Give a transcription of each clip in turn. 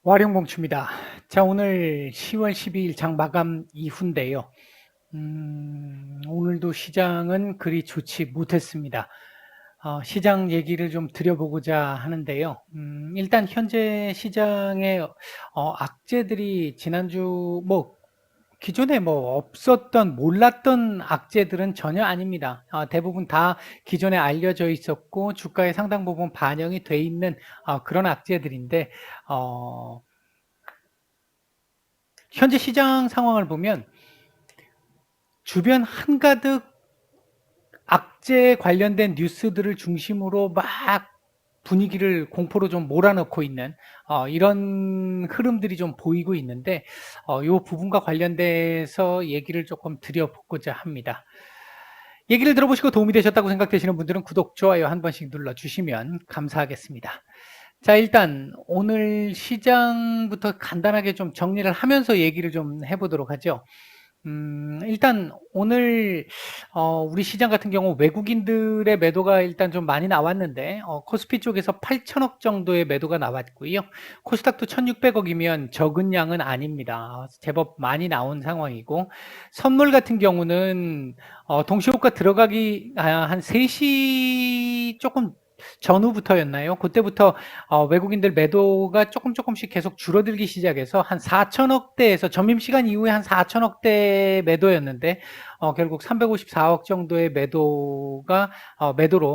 와룡공추입니다. 자, 오늘 10월 12일 장 마감 이후인데요. 오늘도 시장은 그리 좋지 못했습니다. 시장 얘기를 좀 드려보고자 하는데요. 일단 현재 시장의 악재들이 지난주 기존에 없었던 몰랐던 악재들은 전혀 아닙니다. 대부분 다 기존에 알려져 있었고 주가의 상당 부분 반영이 돼 있는 그런 악재들인데 어, 현재 시장 상황을 보면 주변 한가득 악재 관련된 뉴스들을 중심으로 막 분위기를 공포로 좀 몰아넣고 있는 이런 흐름들이 좀 보이고 있는데 이 부분과 관련돼서 얘기를 조금 드려보고자 합니다. 얘기를 들어보시고 도움이 되셨다고 생각되시는 분들은 구독, 좋아요 한 번씩 눌러주시면 감사하겠습니다. 자, 일단 오늘 시장부터 간단하게 좀 정리를 하면서 얘기를 좀 해보도록 하죠. 일단 오늘 우리 시장 같은 경우 외국인들의 매도가 일단 좀 많이 나왔는데 코스피 쪽에서 8천억 정도의 매도가 나왔고요. 코스닥도 1,600억이면 적은 양은 아닙니다. 제법 많이 나온 상황이고 선물 같은 경우는 동시호가 들어가기 한 3시 조금 전후부터였나요? 그때부터 외국인들 매도가 조금씩 계속 줄어들기 시작해서 한 4천억대에서 점심시간 이후에 한 4천억대 매도였는데 결국 354억 정도의 매도로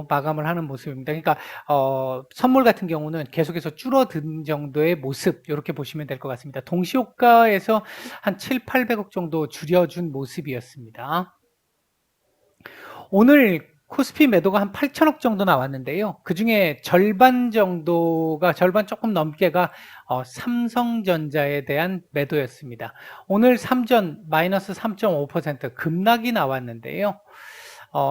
마감을 하는 모습입니다. 그러니까 선물 같은 경우는 계속해서 줄어든 정도의 모습 이렇게 보시면 될 것 같습니다. 동시호가에서 한 7, 800억 정도 줄여준 모습이었습니다. 오늘 코스피 매도가 한 8천억 정도 나왔는데요. 그 중에 절반 조금 넘게가 삼성전자에 대한 매도였습니다. 오늘 삼전 마이너스 3.5% 급락이 나왔는데요.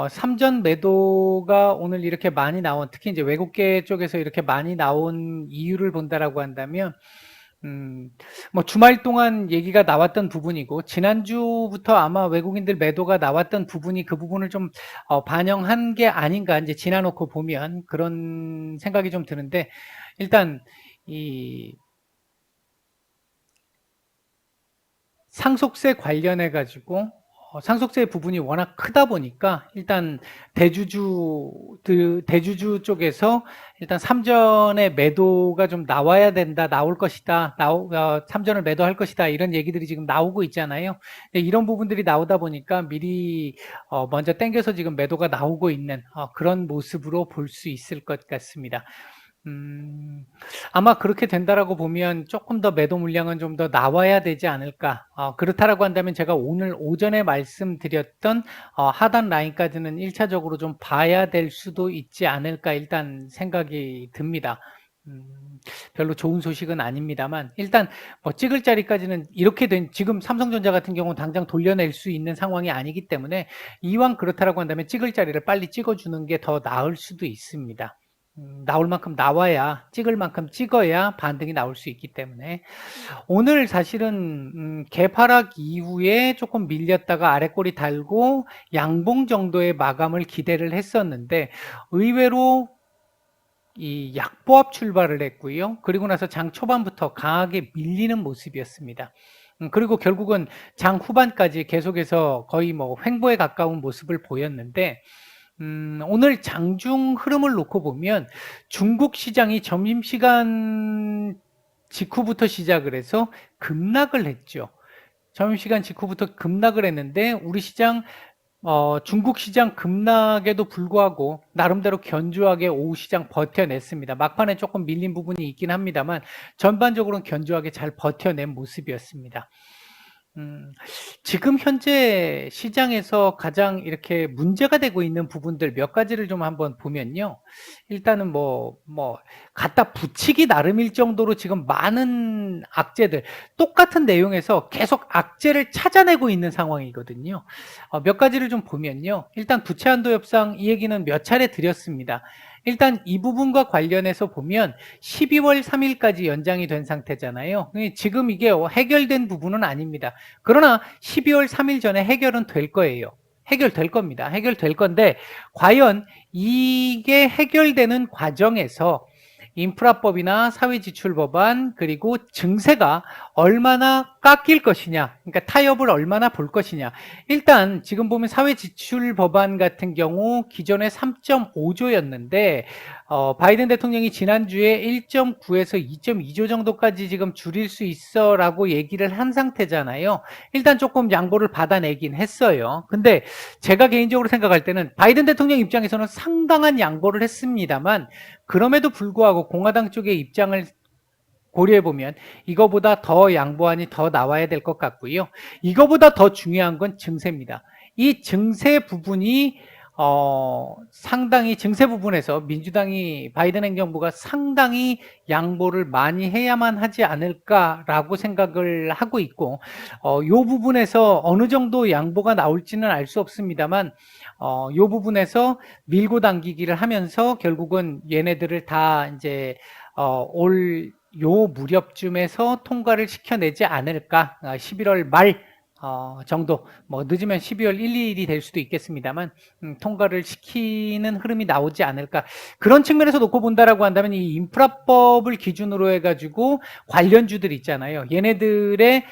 삼전 매도가 오늘 이렇게 많이 나온, 특히 이제 외국계 쪽에서 이렇게 많이 나온 이유를 본다라고 한다면, 주말 동안 얘기가 나왔던 부분이고, 지난주부터 아마 외국인들 매도가 나왔던 부분이 그 부분을 좀 반영한 게 아닌가, 이제 지나놓고 보면 그런 생각이 좀 드는데, 일단, 이 상속세 관련해가지고, 상속세 부분이 워낙 크다 보니까 일단 대주주 쪽에서 일단 삼전의 매도가 좀 나와야 된다, 나올 것이다, 삼전을 매도할 것이다 이런 얘기들이 지금 나오고 있잖아요. 이런 부분들이 나오다 보니까 미리 먼저 땡겨서 지금 매도가 나오고 있는 그런 모습으로 볼 수 있을 것 같습니다. 아마 그렇게 된다라고 보면 조금 더 매도 물량은 좀 더 나와야 되지 않을까. 그렇다라고 한다면 제가 오늘 오전에 말씀드렸던 하단 라인까지는 1차적으로 좀 봐야 될 수도 있지 않을까 일단 생각이 듭니다. 별로 좋은 소식은 아닙니다만 일단 찍을 자리까지는 이렇게 된 지금 삼성전자 같은 경우는 당장 돌려낼 수 있는 상황이 아니기 때문에 이왕 그렇다라고 한다면 찍을 자리를 빨리 찍어주는 게 더 나을 수도 있습니다. 나올 만큼 나와야 찍을 만큼 찍어야 반등이 나올 수 있기 때문에 오늘 사실은 개파락 이후에 조금 밀렸다가 아래꼬리 달고 양봉 정도의 마감을 기대를 했었는데 의외로 이 약보합 출발을 했고요. 그리고 나서 장 초반부터 강하게 밀리는 모습이었습니다. 그리고 결국은 장 후반까지 계속해서 거의 횡보에 가까운 모습을 보였는데 오늘 장중 흐름을 놓고 보면 중국 시장이 점심시간 직후부터 시작을 해서 급락을 했죠. 점심시간 직후부터 급락을 했는데 우리 시장 중국 시장 급락에도 불구하고 나름대로 견조하게 오후 시장 버텨냈습니다. 막판에 조금 밀린 부분이 있긴 합니다만 전반적으로는 견조하게 잘 버텨낸 모습이었습니다. 지금 현재 시장에서 가장 이렇게 문제가 되고 있는 부분들 몇 가지를 좀 한번 보면요. 일단은 갖다 붙이기 나름일 정도로 지금 많은 악재들, 똑같은 내용에서 계속 악재를 찾아내고 있는 상황이거든요. 몇 가지를 좀 보면요. 일단 부채 한도 협상 이 얘기는 몇 차례 드렸습니다. 일단 이 부분과 관련해서 보면 12월 3일까지 연장이 된 상태잖아요. 지금 이게 해결된 부분은 아닙니다. 그러나 12월 3일 전에 해결은 될 거예요. 해결될 겁니다. 해결될 건데 과연 이게 해결되는 과정에서 인프라법이나 사회지출 법안 그리고 증세가 얼마나 깎일 것이냐, 그러니까 타협을 얼마나 볼 것이냐. 일단 지금 보면 사회지출 법안 같은 경우 기존에 3.5조였는데 바이든 대통령이 지난주에 1.9에서 2.2조 정도까지 지금 줄일 수 있어라고 얘기를 한 상태잖아요. 일단 조금 양보를 받아내긴 했어요. 근데 제가 개인적으로 생각할 때는 바이든 대통령 입장에서는 상당한 양보를 했습니다만 그럼에도 불구하고 공화당 쪽의 입장을 고려해보면 이거보다 더 양보안이 더 나와야 될 것 같고요. 이거보다 더 중요한 건 증세입니다. 이 증세 부분이 상당히 증세 부분에서 민주당이 바이든 행정부가 상당히 양보를 많이 해야만 하지 않을까라고 생각을 하고 있고 이 부분에서 어느 정도 양보가 나올지는 알 수 없습니다만 이 부분에서 밀고 당기기를 하면서 결국은 얘네들을 다 이제 올 요 무렵쯤에서 통과를 시켜내지 않을까. 11월 말 정도, 뭐 늦으면 12월 1, 2일이 될 수도 있겠습니다만 통과를 시키는 흐름이 나오지 않을까. 그런 측면에서 놓고 본다라고 한다면 이 인프라법을 기준으로 해가지고 관련주들 있잖아요. 얘네들의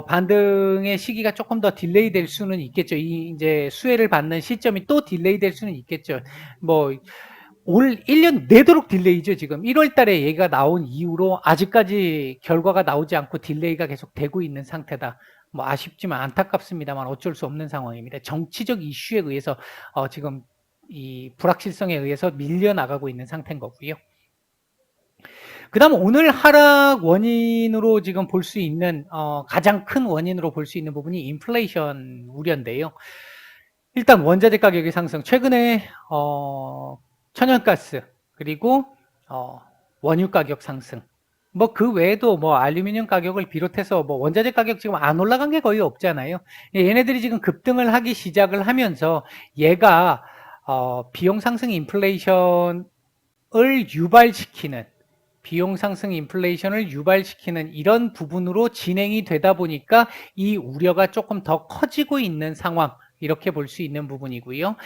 반등의 시기가 조금 더 딜레이 될 수는 있겠죠. 이 이제 수혜를 받는 시점이 또 딜레이 될 수는 있겠죠. 뭐 올 1년 내도록 딜레이죠. 지금 1월 달에 얘기가 나온 이후로 아직까지 결과가 나오지 않고 딜레이가 계속 되고 있는 상태다. 뭐 아쉽지만 안타깝습니다만 어쩔 수 없는 상황입니다. 정치적 이슈에 의해서 지금 이 불확실성에 의해서 밀려나가고 있는 상태인 거고요. 그 다음 오늘 하락 원인으로 지금 볼 수 있는 가장 큰 원인으로 볼 수 있는 부분이 인플레이션 우려인데요. 일단 원자재 가격의 상승, 최근에 천연가스 그리고 원유 가격 상승, 뭐 그 외에도 뭐 알루미늄 가격을 비롯해서 뭐 원자재 가격 지금 안 올라간 게 거의 없잖아요. 얘네들이 지금 급등을 하기 시작을 하면서 얘가 비용 상승 인플레이션을 유발시키는 비용 상승 인플레이션을 유발시키는 이런 부분으로 진행이 되다 보니까 이 우려가 조금 더 커지고 있는 상황, 이렇게 볼 수 있는 부분이고요.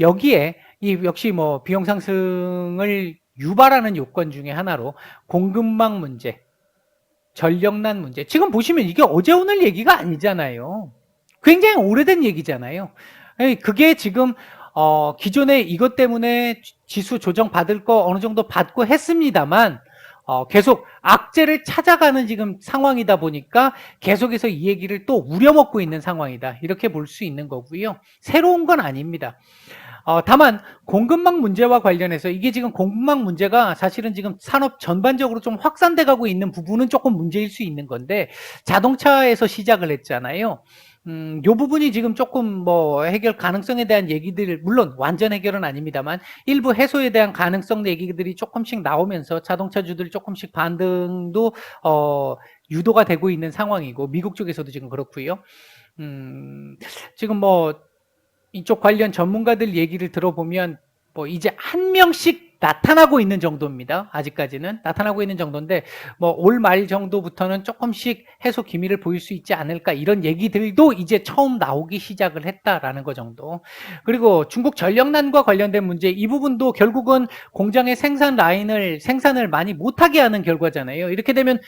여기에 이 역시 뭐 비용 상승을 유발하는 요건 중에 하나로 공급망 문제, 전력난 문제. 지금 보시면 이게 어제 오늘 얘기가 아니잖아요. 굉장히 오래된 얘기잖아요. 그게 지금 기존에 이것 때문에 지수 조정 받을 거 어느 정도 받고 했습니다만 계속 악재를 찾아가는 지금 상황이다 보니까 계속해서 이 얘기를 또 우려먹고 있는 상황이다. 이렇게 볼 수 있는 거고요. 새로운 건 아닙니다. 다만 공급망 문제와 관련해서 이게 지금 공급망 문제가 사실은 지금 산업 전반적으로 좀 확산돼 가고 있는 부분은 조금 문제일 수 있는 건데 자동차에서 시작을 했잖아요. 요 부분이 지금 조금 뭐 해결 가능성에 대한 얘기들, 물론 완전 해결은 아닙니다만 일부 해소에 대한 가능성 얘기들이 조금씩 나오면서 자동차주들 조금씩 반등도 유도가 되고 있는 상황이고 미국 쪽에서도 지금 그렇고요. 지금 뭐 이쪽 관련 전문가들 얘기를 들어보면 뭐 이제 한 명씩 나타나고 있는 정도입니다. 아직까지는 나타나고 있는 정도인데 뭐 올 말 정도부터는 조금씩 해소 기미를 보일 수 있지 않을까, 이런 얘기들도 이제 처음 나오기 시작을 했다라는 거 정도. 그리고 중국 전력난과 관련된 문제, 이 부분도 결국은 공장의 생산 라인을 생산을 많이 못하게 하는 결과잖아요. 이렇게 되면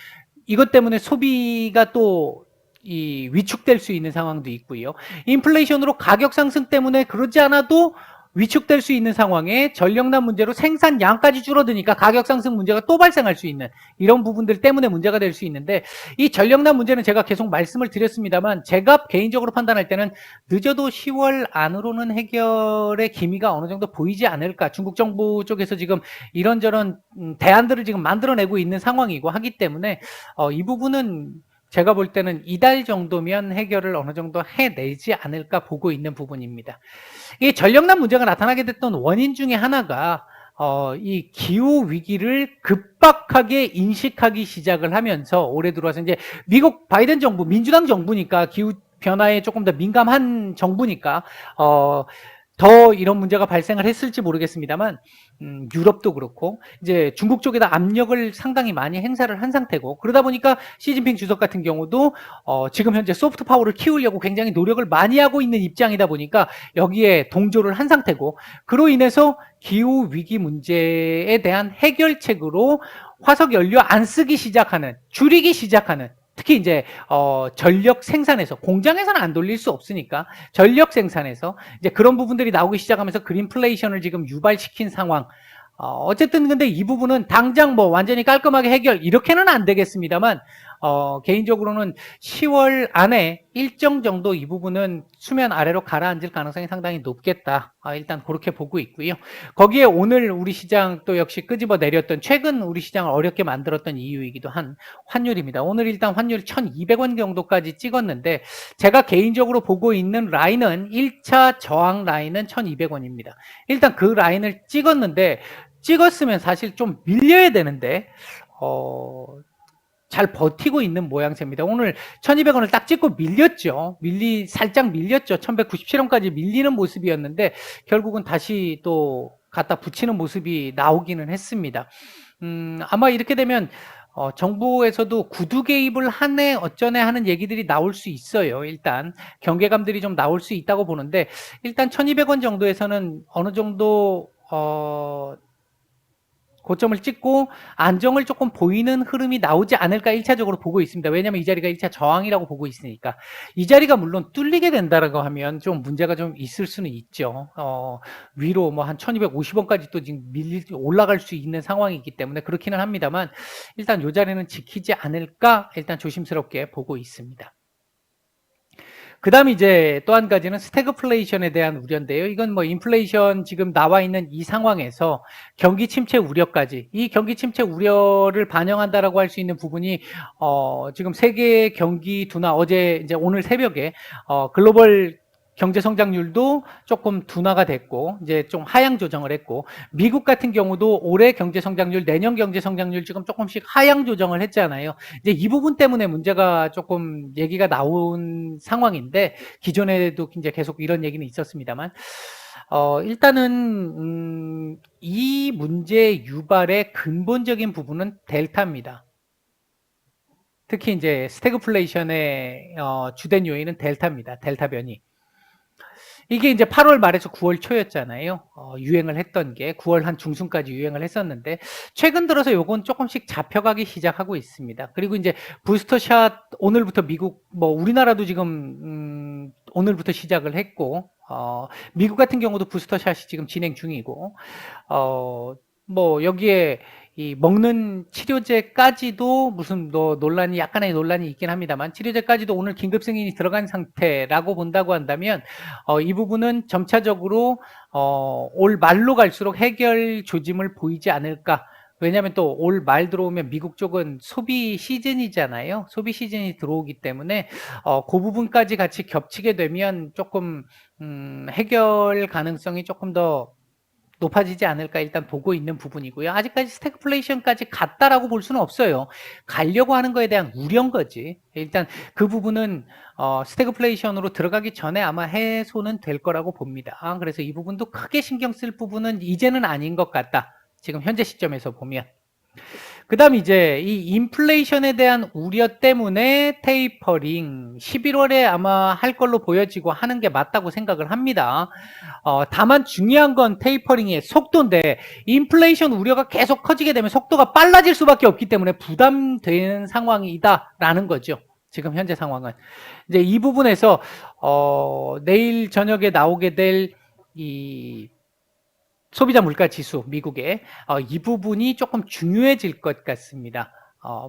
이것 때문에 소비가 또 위축될 수 있는 상황도 있고요. 인플레이션으로 가격 상승 때문에 그러지 않아도 위축될 수 있는 상황에 전력난 문제로 생산량까지 줄어드니까 가격 상승 문제가 또 발생할 수 있는 이런 부분들 때문에 문제가 될 수 있는데, 이 전력난 문제는 제가 계속 말씀을 드렸습니다만 제가 개인적으로 판단할 때는 늦어도 10월 안으로는 해결의 기미가 어느 정도 보이지 않을까. 중국 정부 쪽에서 지금 이런저런 대안들을 지금 만들어내고 있는 상황이고 하기 때문에 이 부분은 제가 볼 때는 이달 정도면 해결을 어느 정도 해내지 않을까 보고 있는 부분입니다. 이 전력난 문제가 나타나게 됐던 원인 중에 하나가 이 기후 위기를 급박하게 인식하기 시작을 하면서 올해 들어와서 이제 미국 바이든 정부, 민주당 정부니까 기후 변화에 조금 더 민감한 정부니까 더 이런 문제가 발생을 했을지 모르겠습니다만 유럽도 그렇고 이제 중국 쪽에다 압력을 상당히 많이 행사를 한 상태고, 그러다 보니까 시진핑 주석 같은 경우도 지금 현재 소프트 파워를 키우려고 굉장히 노력을 많이 하고 있는 입장이다 보니까 여기에 동조를 한 상태고, 그로 인해서 기후 위기 문제에 대한 해결책으로 화석 연료 안 쓰기 시작하는, 줄이기 시작하는, 특히 이제 전력 생산에서, 공장에서는 안 돌릴 수 없으니까 전력 생산에서 이제 그런 부분들이 나오기 시작하면서 그린플레이션을 지금 유발시킨 상황. 어쨌든 근데 이 부분은 당장 뭐 완전히 깔끔하게 해결 이렇게는 안 되겠습니다만, 개인적으로는 10월 안에 일정 정도 이 부분은 수면 아래로 가라앉을 가능성이 상당히 높겠다. 일단 그렇게 보고 있고요. 거기에 오늘 우리 시장 또 역시 끄집어 내렸던, 최근 우리 시장을 어렵게 만들었던 이유이기도 한 환율입니다. 오늘 일단 환율 1,200원 정도까지 찍었는데, 제가 개인적으로 보고 있는 라인은 1차 저항 라인은 1,200원입니다. 일단 그 라인을 찍었으면 사실 좀 밀려야 되는데 잘 버티고 있는 모양새입니다. 오늘 1,200원을 딱 찍고 밀렸죠. 살짝 밀렸죠. 1,197원까지 밀리는 모습이었는데 결국은 다시 또 갖다 붙이는 모습이 나오기는 했습니다. 아마 이렇게 되면 정부에서도 구두 개입을 하네 어쩌네 하는 얘기들이 나올 수 있어요. 일단 경계감들이 좀 나올 수 있다고 보는데, 일단 1,200원 정도에서는 어느 정도 고점을 찍고 안정을 조금 보이는 흐름이 나오지 않을까 1차적으로 보고 있습니다. 왜냐하면 이 자리가 1차 저항이라고 보고 있으니까. 이 자리가 물론 뚫리게 된다라고 하면 좀 문제가 좀 있을 수는 있죠. 위로 뭐 한 1,250원까지 또 지금 올라갈 수 있는 상황이기 때문에 그렇기는 합니다만, 일단 이 자리는 지키지 않을까 일단 조심스럽게 보고 있습니다. 그 다음에 이제 또 한 가지는 스태그플레이션에 대한 우려인데요. 이건 뭐 인플레이션 지금 나와 있는 이 상황에서 경기 침체 우려까지, 이 경기 침체 우려를 반영한다라고 할 수 있는 부분이 지금 세계 경기 둔화, 어제 이제 오늘 새벽에 글로벌 경제 성장률도 조금 둔화가 됐고 이제 좀 하향 조정을 했고, 미국 같은 경우도 올해 경제 성장률, 내년 경제 성장률 지금 조금씩 하향 조정을 했잖아요. 이제 이 부분 때문에 문제가 조금 얘기가 나온 상황인데, 기존에도 이제 계속 이런 얘기는 있었습니다만, 일단은 이 문제 유발의 근본적인 부분은 델타입니다. 특히 이제 스태그플레이션의 주된 요인은 델타입니다. 델타 변이. 이게 이제 8월 말에서 9월 초였잖아요. 유행을 했던 게 9월 한 중순까지 유행을 했었는데, 최근 들어서 요건 조금씩 잡혀가기 시작하고 있습니다. 그리고 이제 부스터샷 오늘부터 미국, 뭐 우리나라도 지금 오늘부터 시작을 했고, 미국 같은 경우도 부스터샷이 지금 진행 중이고, 뭐 여기에 이 먹는 치료제까지도 무슨 약간의 논란이 있긴 합니다만, 치료제까지도 오늘 긴급 승인이 들어간 상태라고 본다고 한다면 이 부분은 점차적으로 올 말로 갈수록 해결 조짐을 보이지 않을까. 왜냐하면 또 올 말 들어오면 미국 쪽은 소비 시즌이잖아요. 소비 시즌이 들어오기 때문에 그 부분까지 같이 겹치게 되면 조금 해결 가능성이 조금 더 높아지지 않을까 일단 보고 있는 부분이고요. 아직까지 스태그플레이션까지 갔다라고 볼 수는 없어요. 가려고 하는 거에 대한 우려인 거지. 일단 그 부분은 스태그플레이션으로 들어가기 전에 아마 해소는 될 거라고 봅니다. 그래서 이 부분도 크게 신경 쓸 부분은 이제는 아닌 것 같다. 지금 현재 시점에서 보면. 그 다음 이제 이 인플레이션에 대한 우려 때문에 테이퍼링 11월에 아마 할 걸로 보여지고 하는 게 맞다고 생각을 합니다. 다만 중요한 건 테이퍼링의 속도인데, 인플레이션 우려가 계속 커지게 되면 속도가 빨라질 수밖에 없기 때문에 부담되는 상황이다라는 거죠. 지금 현재 상황은. 이제 이 부분에서 내일 저녁에 나오게 될 이 소비자 물가 지수, 미국의 이 부분이 조금 중요해질 것 같습니다.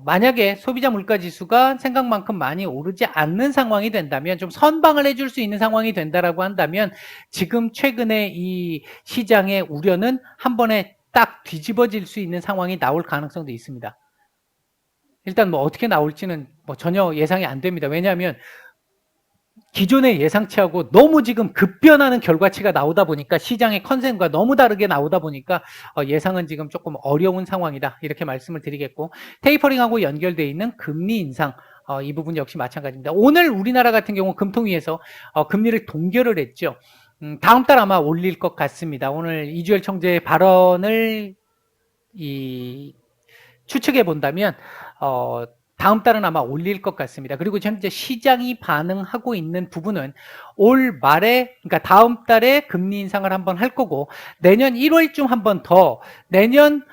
만약에 소비자 물가 지수가 생각만큼 많이 오르지 않는 상황이 된다면, 좀 선방을 해줄 수 있는 상황이 된다라고 한다면, 지금 최근에 이 시장의 우려는 한 번에 딱 뒤집어질 수 있는 상황이 나올 가능성도 있습니다. 일단 뭐 어떻게 나올지는 뭐 전혀 예상이 안 됩니다. 왜냐하면 기존의 예상치하고 너무 지금 급변하는 결과치가 나오다 보니까, 시장의 컨센과 너무 다르게 나오다 보니까 예상은 지금 조금 어려운 상황이다, 이렇게 말씀을 드리겠고, 테이퍼링하고 연결되어 있는 금리 인상, 이 부분 역시 마찬가지입니다. 오늘 우리나라 같은 경우 금통위에서 금리를 동결을 했죠. 다음 달 아마 올릴 것 같습니다. 오늘 이주열 총재의 발언을 추측해 본다면 다음 달은 아마 올릴 것 같습니다. 그리고 현재 시장이 반응하고 있는 부분은 올 말에, 그러니까 다음 달에 금리 인상을 한번 할 거고, 내년 1월쯤 한번 더, 내년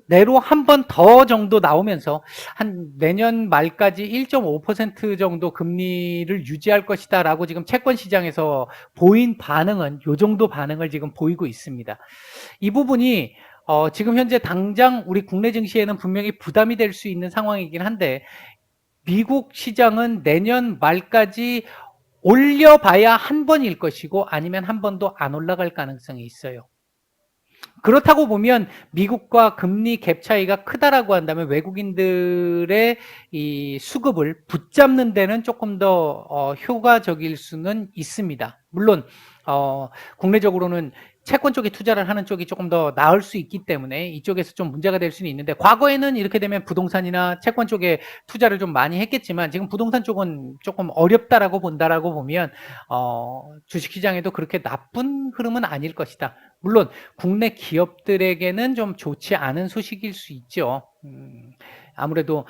내로 한 번 더 정도 나오면서 한 내년 말까지 1.5% 정도 금리를 유지할 것이다라고 지금 채권 시장에서 보인 반응은 요 정도 반응을 지금 보이고 있습니다. 이 부분이 지금 현재 당장 우리 국내 증시에는 분명히 부담이 될 수 있는 상황이긴 한데, 미국 시장은 내년 말까지 올려봐야 한 번일 것이고 아니면 한 번도 안 올라갈 가능성이 있어요. 그렇다고 보면 미국과 금리 갭 차이가 크다라고 한다면 외국인들의 이 수급을 붙잡는 데는 조금 더 효과적일 수는 있습니다. 물론 국내적으로는 채권 쪽에 투자를 하는 쪽이 조금 더 나을 수 있기 때문에 이쪽에서 좀 문제가 될 수는 있는데, 과거에는 이렇게 되면 부동산이나 채권 쪽에 투자를 좀 많이 했겠지만 지금 부동산 쪽은 조금 어렵다라고 본다라고 보면 주식시장에도 그렇게 나쁜 흐름은 아닐 것이다. 물론 국내 기업들에게는 좀 좋지 않은 소식일 수 있죠. 아무래도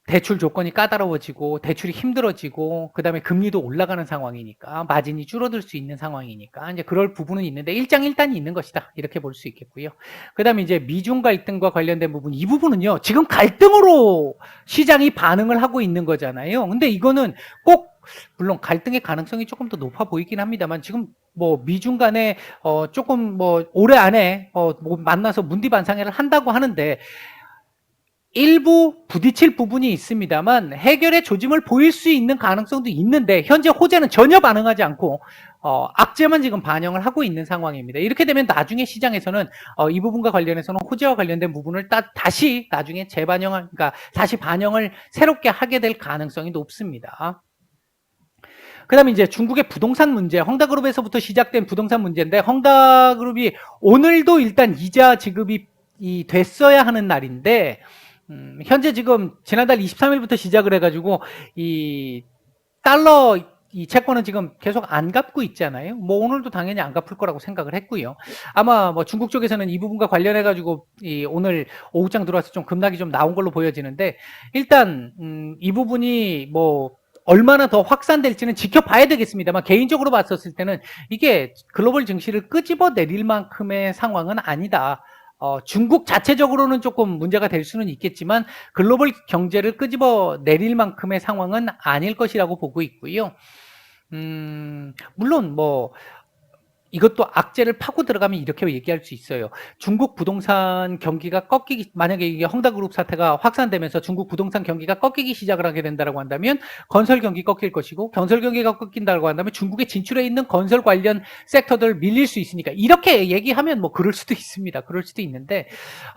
대출 조건이 까다로워지고 대출이 힘들어지고 그다음에 금리도 올라가는 상황이니까 마진이 줄어들 수 있는 상황이니까 이제 그럴 부분은 있는데 일장일단이 있는 것이다, 이렇게 볼 수 있겠고요. 그다음에 이제 미중 갈등과 관련된 부분, 이 부분은요 지금 갈등으로 시장이 반응을 하고 있는 거잖아요. 근데 이거는 꼭 물론 갈등의 가능성이 조금 더 높아 보이긴 합니다만 지금 뭐 미중 간에 조금 뭐 올해 안에 뭐 만나서 문디반상회를 한다고 하는데 일부 부딪힐 부분이 있습니다만 해결의 조짐을 보일 수 있는 가능성도 있는데 현재 호재는 전혀 반응하지 않고 악재만 지금 반영을 하고 있는 상황입니다. 이렇게 되면 나중에 시장에서는 이 부분과 관련해서는 호재와 관련된 부분을 다시 나중에 그러니까 다시 반영을 새롭게 하게 될 가능성이 높습니다. 그 다음에 이제 중국의 부동산 문제, 헝다그룹에서부터 시작된 부동산 문제인데, 헝다그룹이 오늘도 일단 이자 지급이 됐어야 하는 날인데, 현재 지금 지난달 23일부터 시작을 해가지고 이 달러 이 채권은 지금 계속 안 갚고 있잖아요. 뭐 오늘도 당연히 안 갚을 거라고 생각을 했고요. 아마 뭐 중국 쪽에서는 이 부분과 관련해 가지고 오늘 오후장 들어와서 좀 급락이 좀 나온 걸로 보여지는데, 일단 이 부분이 뭐 얼마나 더 확산될지는 지켜봐야 되겠습니다만, 개인적으로 봤었을 때는 이게 글로벌 증시를 끄집어 내릴 만큼의 상황은 아니다. 중국 자체적으로는 조금 문제가 될 수는 있겠지만 글로벌 경제를 끄집어 내릴 만큼의 상황은 아닐 것이라고 보고 있고요. 물론 뭐 이것도 악재를 파고 들어가면 이렇게 얘기할 수 있어요. 중국 부동산 경기가 만약에 이게 헝다그룹 사태가 확산되면서 중국 부동산 경기가 꺾이기 시작을 하게 된다고 한다면 건설 경기 꺾일 것이고, 건설 경기가 꺾인다고 한다면 중국에 진출해 있는 건설 관련 섹터들 밀릴 수 있으니까, 이렇게 얘기하면 뭐 그럴 수도 있습니다. 그럴 수도 있는데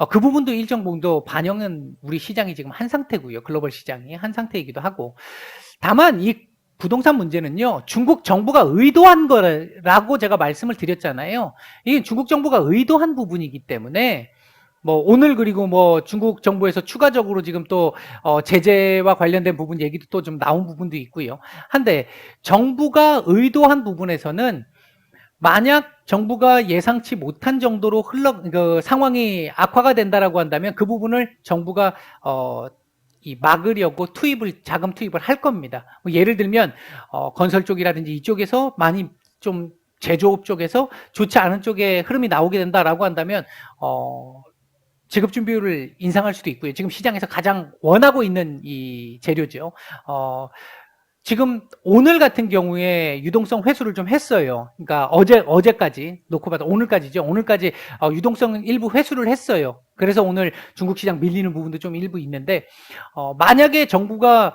그 부분도 일정 정도 반영은 우리 시장이 지금 한 상태고요. 글로벌 시장이 한 상태이기도 하고. 다만 이 부동산 문제는요, 중국 정부가 의도한 거라고 제가 말씀을 드렸잖아요. 이게 중국 정부가 의도한 부분이기 때문에 뭐 오늘 그리고 뭐 중국 정부에서 추가적으로 지금 또 제재와 관련된 부분 얘기도 또 좀 나온 부분도 있고요. 한데 정부가 의도한 부분에서는 만약 정부가 예상치 못한 정도로 상황이 악화가 된다라고 한다면 그 부분을 정부가 막으려고 자금 투입을 할 겁니다. 뭐 예를 들면 건설 쪽이라든지 이쪽에서 많이 좀 제조업 쪽에서 좋지 않은 쪽에 흐름이 나오게 된다라고 한다면 지급 준비율을 인상할 수도 있고요. 지금 시장에서 가장 원하고 있는 이 재료죠. 지금 오늘 같은 경우에 유동성 회수를 좀 했어요. 그러니까 어제까지 놓고 봐도 오늘까지죠. 오늘까지 유동성 일부 회수를 했어요. 그래서 오늘 중국 시장 밀리는 부분도 좀 일부 있는데, 만약에 정부가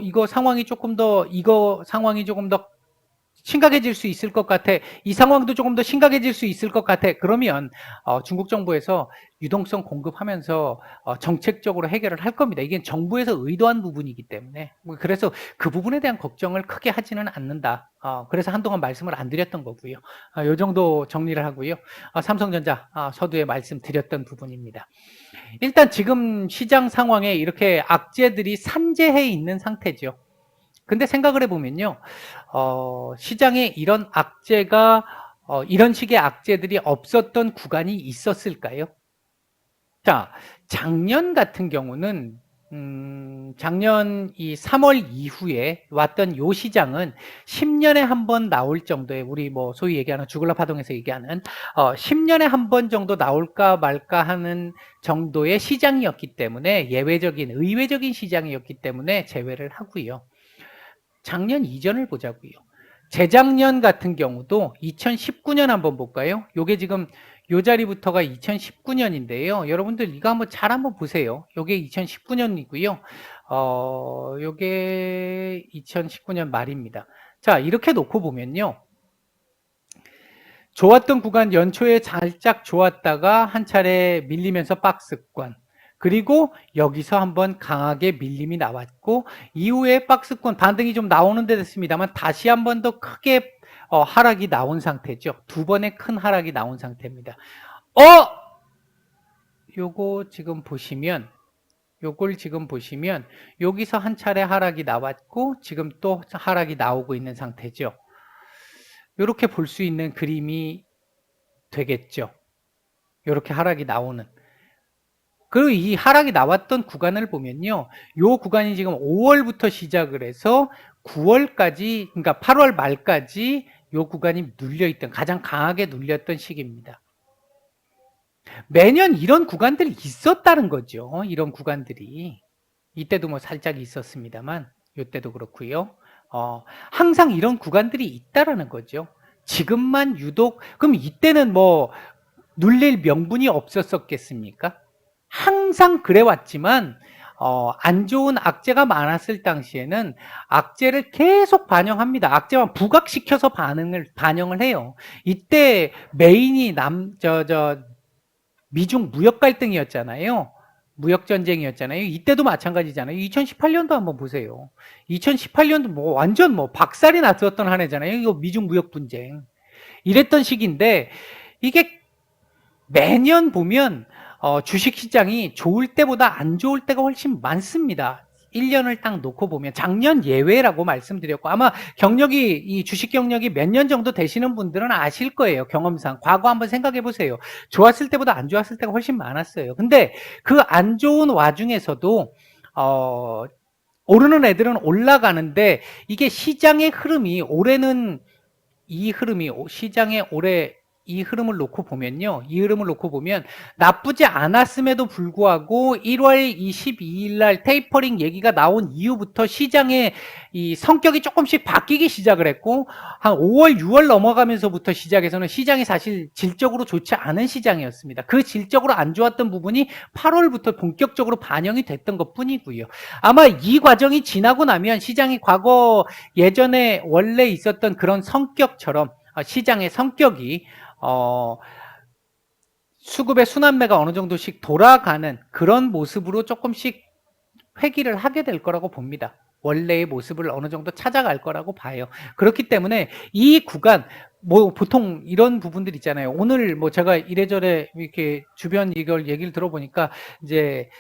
이거 상황이 조금 더 심각해질 수 있을 것 같아, 이 상황도 조금 더 심각해질 수 있을 것 같아, 그러면 중국 정부에서 유동성 공급하면서 정책적으로 해결을 할 겁니다. 이게 정부에서 의도한 부분이기 때문에, 그래서 그 부분에 대한 걱정을 크게 하지는 않는다. 그래서 한동안 말씀을 안 드렸던 거고요. 이 정도 정리를 하고요. 삼성전자 서두에 말씀드렸던 부분입니다. 일단 지금 시장 상황에 이렇게 악재들이 산재해 있는 상태죠. 근데 생각을 해보면요, 시장에 이런 악재가, 이런 식의 악재들이 없었던 구간이 있었을까요? 자, 작년 같은 경우는 작년 이 3월 이후에 왔던 요 시장은 10년에 한 번 나올 정도의, 우리 뭐 소위 얘기하는 주글라 파동에서 얘기하는 10년에 한 번 정도 나올까 말까 하는 정도의 시장이었기 때문에, 예외적인 의외적인 시장이었기 때문에 제외를 하고요. 작년 이전을 보자고요. 재작년 같은 경우도 2019년 한번 볼까요? 요게 지금 요 자리부터가 2019년인데요. 여러분들 이거 한번 잘 한번 보세요. 요게 2019년이고요. 요게 2019년 말입니다. 자, 이렇게 놓고 보면요. 좋았던 구간 연초에 살짝 좋았다가 한 차례 밀리면서 박스권, 그리고 여기서 한번 강하게 밀림이 나왔고, 이후에 박스권 반등이 좀 나오는 데 됐습니다만 다시 한 번 더 크게 하락이 나온 상태죠. 두 번의 큰 하락이 나온 상태입니다. 요거 지금 보시면, 요걸 지금 보시면 여기서 한 차례 하락이 나왔고 지금 또 하락이 나오고 있는 상태죠. 이렇게 볼 수 있는 그림이 되겠죠. 이렇게 하락이 나오는. 그리고 이 하락이 나왔던 구간을 보면요. 요 구간이 지금 5월부터 시작을 해서 9월까지, 그러니까 8월 말까지 요 구간이 눌려있던, 가장 강하게 눌렸던 시기입니다. 매년 이런 구간들이 있었다는 거죠. 이런 구간들이. 이때도 뭐 살짝 있었습니다만, 이때도 그렇고요. 항상 이런 구간들이 있다라는 거죠. 지금만 유독, 그럼 이때는 뭐 눌릴 명분이 없었겠습니까? 항상 그래왔지만 안 좋은 악재가 많았을 당시에는 악재를 계속 반영합니다. 악재만 부각시켜서 반영을 해요. 이때 메인이 미중 무역 갈등이었잖아요. 무역 전쟁이었잖아요. 이때도 마찬가지잖아요. 2018년도 한번 보세요. 2018년도 뭐 완전 뭐 박살이 났었던 한 해잖아요. 이거 미중 무역 분쟁. 이랬던 시기인데, 이게 매년 보면 주식시장이 좋을 때보다 안 좋을 때가 훨씬 많습니다. 1년을 딱 놓고 보면 작년 예외라고 말씀드렸고, 아마 이 주식 경력이 몇 년 정도 되시는 분들은 아실 거예요. 경험상. 과거 한번 생각해 보세요. 좋았을 때보다 안 좋았을 때가 훨씬 많았어요. 근데 그 안 좋은 와중에서도 오르는 애들은 올라가는데, 이게 시장의 흐름이 올해는, 시장의 올해 이 흐름을 놓고 보면요. 이 흐름을 놓고 보면 나쁘지 않았음에도 불구하고 1월 22일 날 테이퍼링 얘기가 나온 이후부터 시장의 이 성격이 조금씩 바뀌기 시작을 했고, 한 5월, 6월 넘어가면서부터 시작해서는 시장이 사실 질적으로 좋지 않은 시장이었습니다. 그 질적으로 안 좋았던 부분이 8월부터 본격적으로 반영이 됐던 것 뿐이고요. 아마 이 과정이 지나고 나면 시장이 과거 예전에 원래 있었던 그런 성격처럼, 시장의 성격이 수급의 순환매가 어느 정도씩 돌아가는 그런 모습으로 조금씩 회귀를 하게 될 거라고 봅니다. 원래의 모습을 어느 정도 찾아갈 거라고 봐요. 그렇기 때문에 이 구간, 뭐 보통 이런 부분들 있잖아요. 오늘 뭐 제가 이래저래 이렇게 주변 이걸 얘기를 들어보니까 이제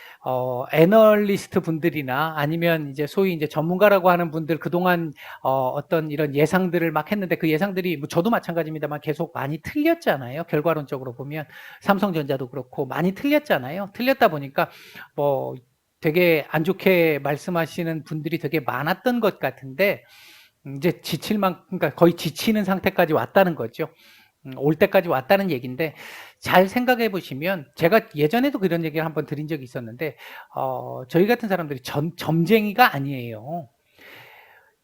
애널리스트 분들이나 아니면 이제 소위 이제 전문가라고 하는 분들 그동안 어떤 이런 예상들을 막 했는데, 그 예상들이 뭐 저도 마찬가지입니다만 계속 많이 틀렸잖아요. 결과론적으로 보면 삼성전자도 그렇고 많이 틀렸잖아요. 틀렸다 보니까 뭐 되게 안 좋게 말씀하시는 분들이 되게 많았던 것 같은데, 이제 그러니까 거의 지치는 상태까지 왔다는 거죠. 올 때까지 왔다는 얘기인데, 잘 생각해 보시면, 제가 예전에도 그런 얘기를 한번 드린 적이 있었는데, 저희 같은 사람들이 점쟁이가 아니에요.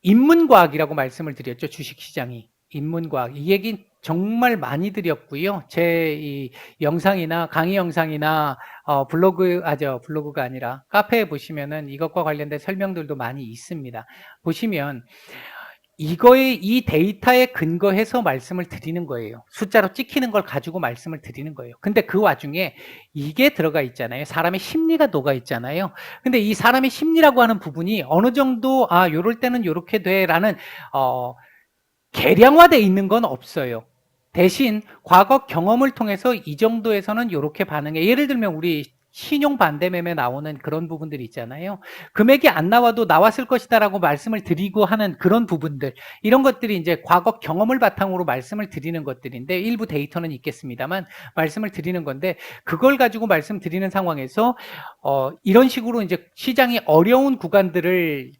인문과학이라고 말씀을 드렸죠. 주식시장이. 인문과학. 이 얘기 정말 많이 드렸고요. 제 이 영상이나 강의 영상이나 블로그가 아니라 카페에 보시면은 이것과 관련된 설명들도 많이 있습니다. 보시면 이 데이터에 근거해서 말씀을 드리는 거예요. 숫자로 찍히는 걸 가지고 말씀을 드리는 거예요. 근데 그 와중에 이게 들어가 있잖아요. 사람의 심리가 녹아 있잖아요. 근데 이 사람의 심리라고 하는 부분이 어느 정도, 요럴 때는 요렇게 돼 라는 계량화되어 있는 건 없어요. 대신 과거 경험을 통해서 이 정도에서는 요렇게 반응해. 예를 들면 우리 신용 반대 매매 나오는 그런 부분들이 있잖아요. 금액이 안 나와도 나왔을 것이다라고 말씀을 드리고 하는 그런 부분들, 이런 것들이 이제 과거 경험을 바탕으로 말씀을 드리는 것들인데, 일부 데이터는 있겠습니다만 말씀을 드리는 건데, 그걸 가지고 말씀드리는 상황에서 이런 식으로 이제 시장이 어려운 구간들을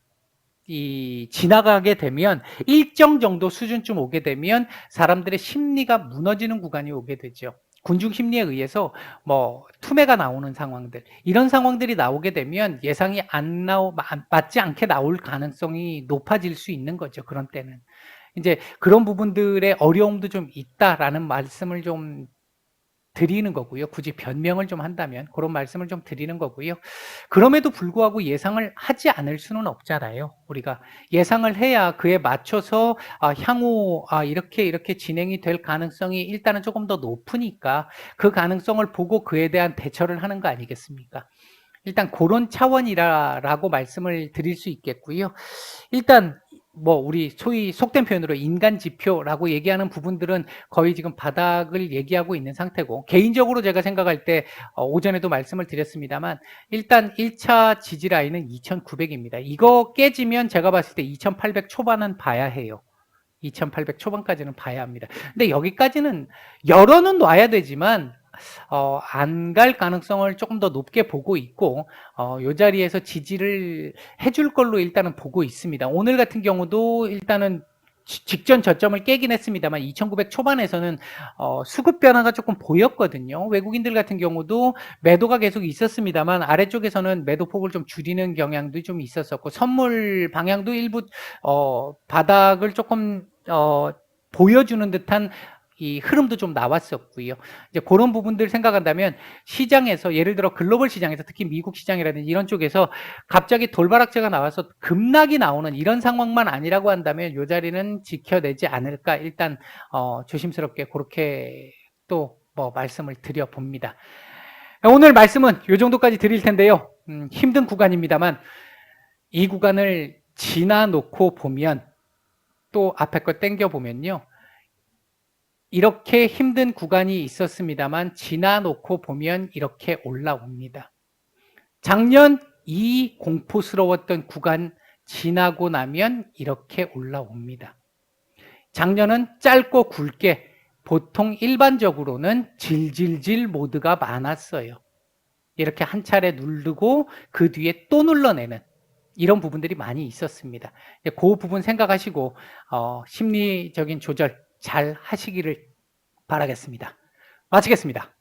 지나가게 되면, 일정 정도 수준쯤 오게 되면 사람들의 심리가 무너지는 구간이 오게 되죠. 군중 심리에 의해서 투매가 나오는 상황들, 이런 상황들이 나오게 되면 예상이 맞지 않게 나올 가능성이 높아질 수 있는 거죠. 그런 때는 이제 그런 부분들의 어려움도 좀 있다라는 말씀을 좀 드리는 거고요. 굳이 변명을 좀 한다면 그런 말씀을 좀 드리는 거고요. 그럼에도 불구하고 예상을 하지 않을 수는 없잖아요. 우리가 예상을 해야 그에 맞춰서 향후 이렇게 진행이 될 가능성이 일단은 조금 더 높으니까 그 가능성을 보고 그에 대한 대처를 하는 거 아니겠습니까? 일단 그런 차원이라고 말씀을 드릴 수 있겠고요. 일단 우리 소위 속된 표현으로 인간 지표라고 얘기하는 부분들은 거의 지금 바닥을 얘기하고 있는 상태고, 개인적으로 제가 생각할 때 오전에도 말씀을 드렸습니다만, 일단 1차 지지 라인은 2,900입니다. 이거 깨지면 제가 봤을 때 2,800 초반은 봐야 해요. 2,800 초반까지는 봐야 합니다. 근데 여기까지는 열어는 놔야 되지만 안 갈 가능성을 조금 더 높게 보고 있고, 이 자리에서 지지를 해줄 걸로 일단은 보고 있습니다. 오늘 같은 경우도 일단은 직전 저점을 깨긴 했습니다만 2,900 초반에서는 수급 변화가 조금 보였거든요. 외국인들 같은 경우도 매도가 계속 있었습니다만 아래쪽에서는 매도 폭을 좀 줄이는 경향도 좀 있었었고, 선물 방향도 일부 바닥을 조금 보여주는 듯한 이 흐름도 좀 나왔었고요. 이제 그런 부분들 생각한다면 시장에서, 예를 들어 글로벌 시장에서, 특히 미국 시장이라든지 이런 쪽에서 갑자기 돌발악재가 나와서 급락이 나오는 이런 상황만 아니라고 한다면 이 자리는 지켜내지 않을까, 일단 조심스럽게 그렇게 또 말씀을 드려봅니다. 오늘 말씀은 이 정도까지 드릴 텐데요. 힘든 구간입니다만 이 구간을 지나놓고 보면, 또 앞에 거 땡겨보면요, 이렇게 힘든 구간이 있었습니다만 지나놓고 보면 이렇게 올라옵니다. 작년 이 공포스러웠던 구간 지나고 나면 이렇게 올라옵니다. 작년은 짧고 굵게, 보통 일반적으로는 질질질 모드가 많았어요. 이렇게 한 차례 누르고 그 뒤에 또 눌러내는 이런 부분들이 많이 있었습니다. 그 부분 생각하시고 심리적인 조절 잘 하시기를 바라겠습니다. 마치겠습니다.